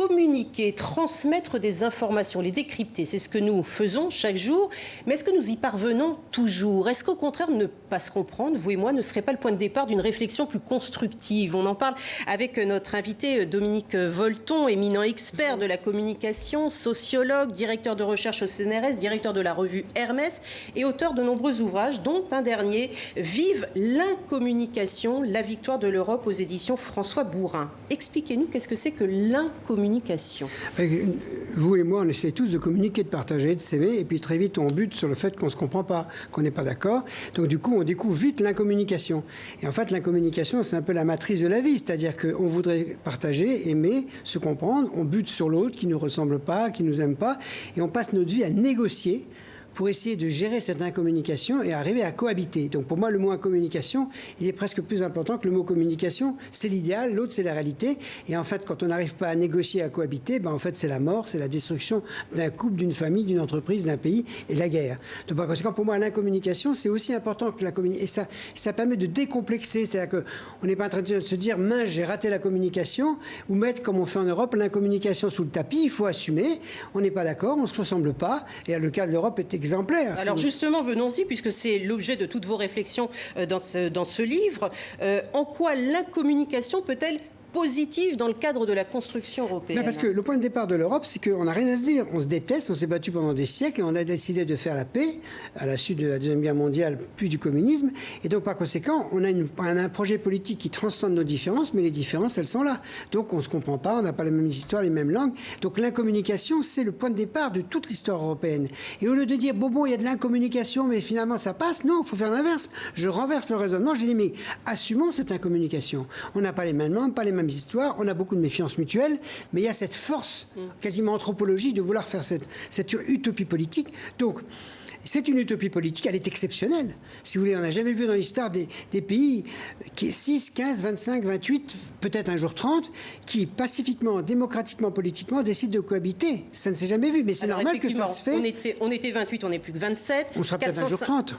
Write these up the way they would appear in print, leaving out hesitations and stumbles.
communiquer, transmettre des informations, les décrypter, c'est ce que nous faisons chaque jour. Mais est-ce que nous y parvenons toujours? Est-ce qu'au contraire, ne pas se comprendre, vous et moi, ne serait pas le point de départ d'une réflexion plus constructive? On en parle avec notre invité Dominique Volton, éminent expert de la communication, sociologue, directeur de recherche au CNRS, directeur de la revue Hermès et auteur de nombreux ouvrages, dont un dernier, Vive l'incommunication, la victoire de l'Europe aux éditions François Bourin. Expliquez-nous, qu'est-ce que c'est que l'incommunication? Vous et moi, on essaie tous de communiquer, de partager, de s'aimer, et puis très vite, on bute sur le fait qu'on ne se comprend pas, qu'on n'est pas d'accord. Donc du coup, on découvre vite l'incommunication. Et en fait, l'incommunication, c'est un peu la matrice de la vie, c'est-à-dire qu'on voudrait partager, aimer, se comprendre, on bute sur l'autre qui ne nous ressemble pas, qui ne nous aime pas, et on passe notre vie à négocier pour essayer de gérer cette incommunication et arriver à cohabiter. Donc pour moi, le mot incommunication, il est presque plus important que le mot communication. C'est l'idéal, l'autre, c'est la réalité. Et en fait, quand on n'arrive pas à négocier, à cohabiter, en fait, c'est la mort, c'est la destruction d'un couple, d'une famille, d'une entreprise, d'un pays et la guerre. Donc par conséquent, pour moi, l'incommunication, c'est aussi important que la communication. Et ça permet de décomplexer. C'est-à-dire qu'on n'est pas en train de se dire, mince, j'ai raté la communication, ou mettre, comme on fait en Europe, l'incommunication sous le tapis. Il faut assumer. On n'est pas d'accord, on ne se ressemble pas. Et le cas de l'Europe est exemplaire. Alors justement, venons-y, puisque c'est l'objet de toutes vos réflexions dans ce livre. En quoi l'incommunication peut-elle positive dans le cadre de la construction européenne? Parce que le point de départ de l'Europe, c'est qu'on n'a rien à se dire. On se déteste, on s'est battu pendant des siècles et on a décidé de faire la paix à la suite de la Deuxième Guerre mondiale, puis du communisme. Et donc, par conséquent, on a un projet politique qui transcende nos différences, mais les différences, elles sont là. Donc, on ne se comprend pas, on n'a pas les mêmes histoires, les mêmes langues. Donc, l'incommunication, c'est le point de départ de toute l'histoire européenne. Et au lieu de dire, bon, il y a de l'incommunication, mais finalement, ça passe, non, il faut faire l'inverse. Je renverse le raisonnement, je dis, mais assumons cette incommunication. On n'a pas les mêmes langues, pas les mêmes histoires, on a beaucoup de méfiance mutuelle, mais il y a cette force quasiment anthropologique de vouloir faire cette utopie politique. Donc, c'est une utopie politique, elle est exceptionnelle. Si vous voulez, on n'a jamais vu dans l'histoire des pays qui 6, 15, 25, 28, peut-être un jour 30, qui pacifiquement, démocratiquement, politiquement décident de cohabiter. Ça ne s'est jamais vu, mais c'est normal que ça se fait. On était 28, on n'est plus que 27. On sera peut-être un jour 30.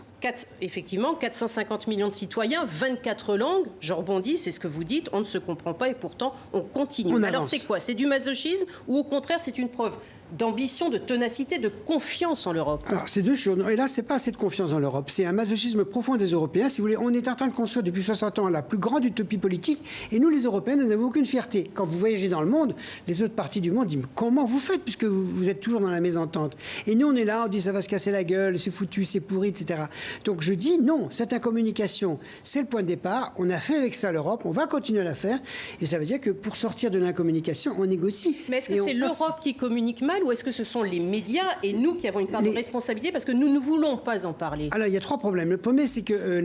Effectivement, 450 millions de citoyens, 24 langues. Je rebondis, c'est ce que vous dites, on ne se comprend pas et pourtant on continue. Alors c'est quoi? C'est du masochisme ou au contraire c'est une preuve d'ambition, de ténacité, de confiance en l'Europe? Alors, c'est deux choses. Et là, c'est pas assez de confiance en l'Europe. C'est un masochisme profond des Européens. Si vous voulez, on est en train de construire depuis 60 ans la plus grande utopie politique. Et nous, les Européens, nous n'avons aucune fierté. Quand vous voyagez dans le monde, les autres parties du monde disent « Comment vous faites puisque vous êtes toujours dans la mésentente ?» Et nous, on est là, on dit « Ça va se casser la gueule, c'est foutu, c'est pourri, etc. » Donc, je dis non, cette incommunication, c'est le point de départ. On a fait avec ça l'Europe, on va continuer à la faire. Et ça veut dire que pour sortir de l'incommunication, on négocie. Mais est-ce que c'est l'Europe qui communique mal ou est-ce que ce sont les médias et nous qui avons une part de responsabilité parce que nous ne voulons pas en parler? Alors, il y a trois problèmes. Le premier, c'est que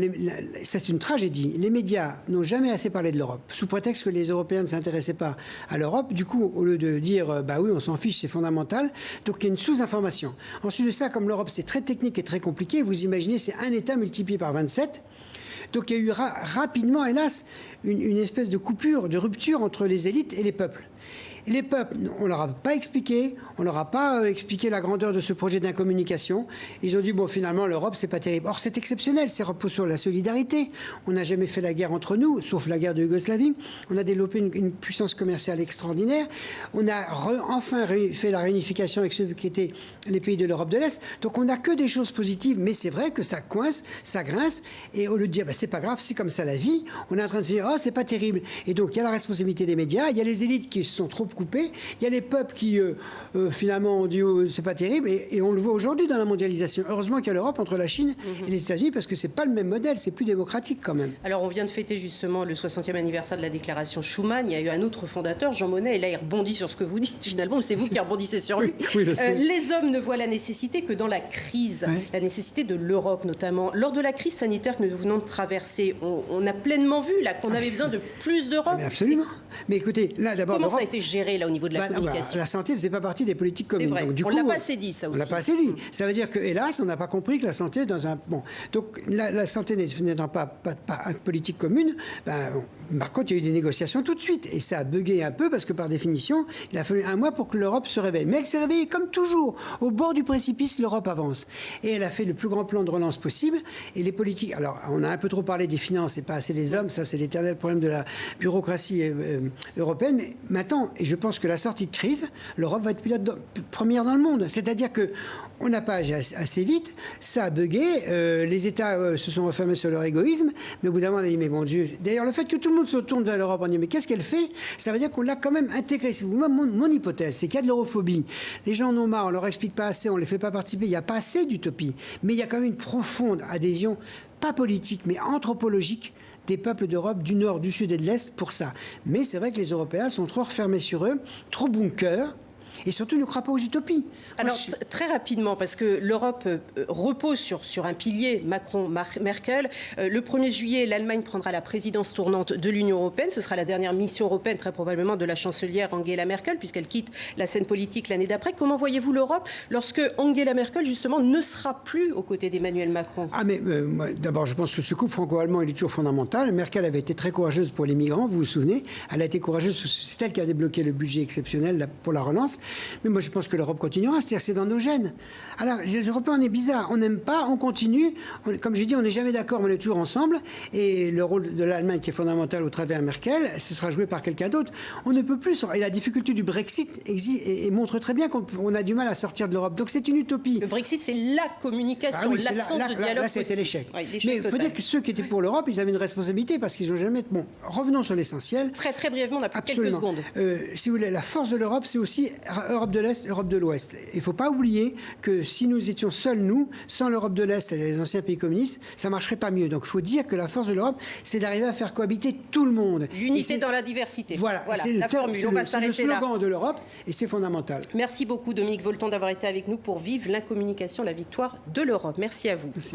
c'est une tragédie. Les médias n'ont jamais assez parlé de l'Europe, sous prétexte que les Européens ne s'intéressaient pas à l'Europe. Du coup, au lieu de dire, bah oui, on s'en fiche, c'est fondamental, donc il y a une sous-information. Ensuite de ça, comme l'Europe, c'est très technique et très compliqué, vous imaginez, c'est un État multiplié par 27. Donc il y a eu rapidement, hélas, une espèce de coupure, de rupture entre les élites et les peuples. Et les peuples, on ne leur a pas expliqué, on leur a pas expliqué la grandeur de ce projet d'incommunication. Ils ont dit, bon, finalement, l'Europe, c'est pas terrible. Or, c'est exceptionnel, c'est repose sur la solidarité. On n'a jamais fait la guerre entre nous, sauf la guerre de Yougoslavie. On a développé une puissance commerciale extraordinaire. On a enfin fait la réunification avec ceux qui étaient les pays de l'Europe de l'Est. Donc, on n'a que des choses positives, mais c'est vrai que ça coince, ça grince. Et au lieu de dire, bah, c'est pas grave, c'est comme ça la vie, on est en train de se dire, oh, c'est pas terrible. Et donc, il y a la responsabilité des médias, il y a les élites qui se sont trop coupées, il y a les peuples qui, finalement, ont dit oh, c'est pas terrible, et on le voit aujourd'hui dans la mondialisation. Heureusement qu'il y a l'Europe entre la Chine et les États-Unis, parce que c'est pas le même modèle, c'est plus démocratique quand même. Alors, on vient de fêter justement le 60e anniversaire de la déclaration Schuman. Il y a eu un autre fondateur, Jean Monnet, et là, il rebondit sur ce que vous dites, finalement, ou c'est vous qui rebondissez sur lui. Oui, les hommes ne voient la nécessité que dans la crise, la nécessité de l'Europe notamment. Lors de la crise sanitaire que nous venons de traverser, on a pleinement vu là qu'on avait besoin de plus d'Europe. Absolument. Mais écoutez, là d'abord... Comment ça a été géré là au niveau de la communication? La santé ne faisait pas partie des politiques communes. Vrai. Donc, du on ne l'a pas assez dit, ça aussi. On l'a pas assez dit. Ça veut dire que, hélas, on n'a pas compris que la santé est dans un... Bon, donc la santé n'étant pas une politique commune, par contre, il y a eu des négociations tout de suite. Et ça a bugué un peu parce que, par définition, il a fallu un mois pour que l'Europe se réveille. Mais elle s'est réveillée comme toujours. Au bord du précipice, l'Europe avance. Et elle a fait le plus grand plan de relance possible. Et les politiques... Alors, on a un peu trop parlé des finances et pas assez des hommes. Ça, c'est l'éternel problème de la bureaucratie européenne. Mais maintenant, et je pense que la sortie de crise, l'Europe va être première dans le monde. C'est-à-dire qu'on n'a pas agi assez vite, ça a bugué, les États se sont refermés sur leur égoïsme, mais au bout d'un moment, on a dit, mais mon Dieu. D'ailleurs, le fait que tout le monde se tourne vers l'Europe, on dit, mais qu'est-ce qu'elle fait? Ça veut dire qu'on l'a quand même intégré. Mon hypothèse, c'est qu'il y a de l'europhobie. Les gens en ont marre, on leur explique pas assez, on les fait pas participer. Il n'y a pas assez d'utopie. Mais il y a quand même une profonde adhésion, pas politique, mais anthropologique, des peuples d'Europe, du Nord, du Sud et de l'Est pour ça. Mais c'est vrai que les Européens sont trop refermés sur eux, trop bon cœur. Et surtout, ne croient pas aux utopies. Alors, très rapidement, parce que l'Europe repose sur un pilier Macron-Merkel. Le 1er juillet, l'Allemagne prendra la présidence tournante de l'Union européenne. Ce sera la dernière mission européenne, très probablement, de la chancelière Angela Merkel, puisqu'elle quitte la scène politique l'année d'après. Comment voyez-vous l'Europe lorsque Angela Merkel, justement, ne sera plus aux côtés d'Emmanuel Macron? D'abord, je pense que ce couple franco-allemand, il est toujours fondamental. Merkel avait été très courageuse pour les migrants, vous vous souvenez. Elle a été courageuse, c'est elle qui a débloqué le budget exceptionnel pour la relance. Mais moi, je pense que l'Europe continuera. C'est-à-dire que c'est dans nos gènes. Alors, les Européens, on est bizarre. On n'aime pas, on continue. Comme j'ai dit, on n'est jamais d'accord, mais on est toujours ensemble. Et le rôle de l'Allemagne, qui est fondamental au travers Merkel, ce sera joué par quelqu'un d'autre. On ne peut plus. Et la difficulté du Brexit montre très bien qu'on a du mal à sortir de l'Europe. Donc, c'est une utopie. Le Brexit, c'est la communication, l'absence de dialogue. Là, c'était l'échec. Oui, mais il faut dire que ceux qui étaient pour l'Europe, ils avaient une responsabilité parce qu'ils n'ont jamais... Bon, revenons sur l'essentiel. Très, très brièvement, on n'a plus quelques secondes. Si vous voulez, la force de l'Europe, c'est aussi Europe de l'Est, Europe de l'Ouest. Il ne faut pas oublier que si nous étions seuls, nous, sans l'Europe de l'Est et les anciens pays communistes, ça ne marcherait pas mieux. Donc il faut dire que la force de l'Europe, c'est d'arriver à faire cohabiter tout le monde. L'unité dans la diversité. Voilà c'est la formule. On va s'arrêter là. C'est le slogan de l'Europe et c'est fondamental. Merci beaucoup Dominique Volton d'avoir été avec nous pour vivre l'incommunication, la victoire de l'Europe. Merci à vous. Merci.